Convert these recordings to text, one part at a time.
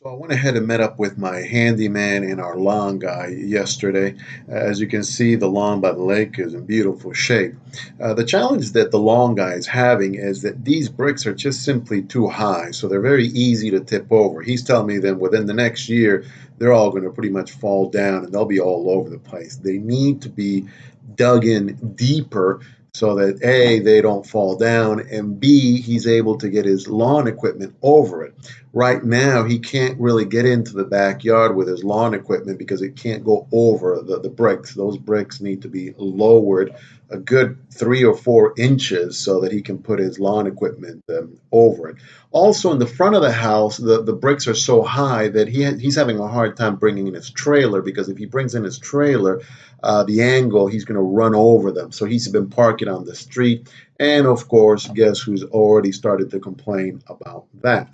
So I went ahead and met up with my handyman and our lawn guy yesterday. As you can see, the lawn by the lake is in beautiful shape. The challenge that the lawn guy is having is that these bricks are just simply too high, so they're very easy to tip over. He's telling me that within the next year, they're all going to pretty much fall down and they'll be all over the place. They need to be dug in deeper so that A, they don't fall down, and B, he's able to get his lawn equipment over it. Right now, he can't really get into the backyard with his lawn equipment because it can't go over the bricks. Those bricks need to be lowered a good 3 or 4 inches so that he can put his lawn equipment over it. Also, in the front of the house, the bricks are so high that he's having a hard time bringing in his trailer because if he brings in his trailer, the angle, he's going to run over them. So he's been parking on the street. And of course, guess who's already started to complain about that?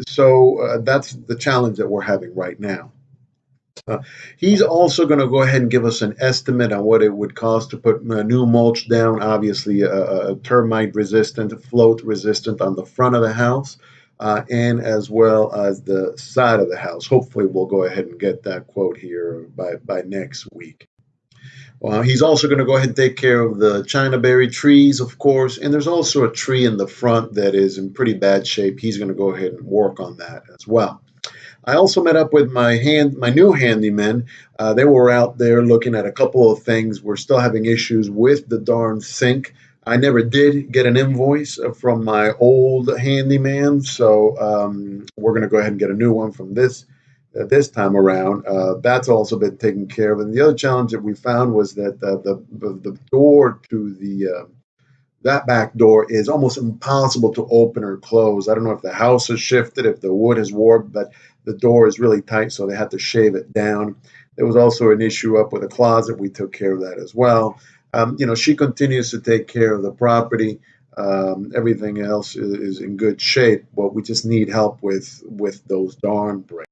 So that's the challenge that we're having right now. Uh, he's also going to go ahead and give us an estimate on what it would cost to put new mulch down, obviously termite resistant, float resistant on the front of the house, and as well as the side of the house. Hopefully, we'll go ahead and get that quote here by next week. He's also going to go ahead and take care of the China berry trees, of course, and there's also a tree in the front that is in pretty bad shape. He's going to go ahead and work on that as well. I also met up with my new handyman. They were out there looking at a couple of things. We're still having issues with the darn sink. I never did get an invoice from my old handyman, so we're going to go ahead and get a new one from this time around. That's also been taken care of. And the other challenge that we found was that the door to the that back door is almost impossible to open or close. I don't know if the house has shifted, if the wood has warped, but the door is really tight, so they had to shave it down. There was also an issue up with a closet. We took care of that as well. She continues to take care of the property. Everything else is in good shape, but we just need help with those darn bricks.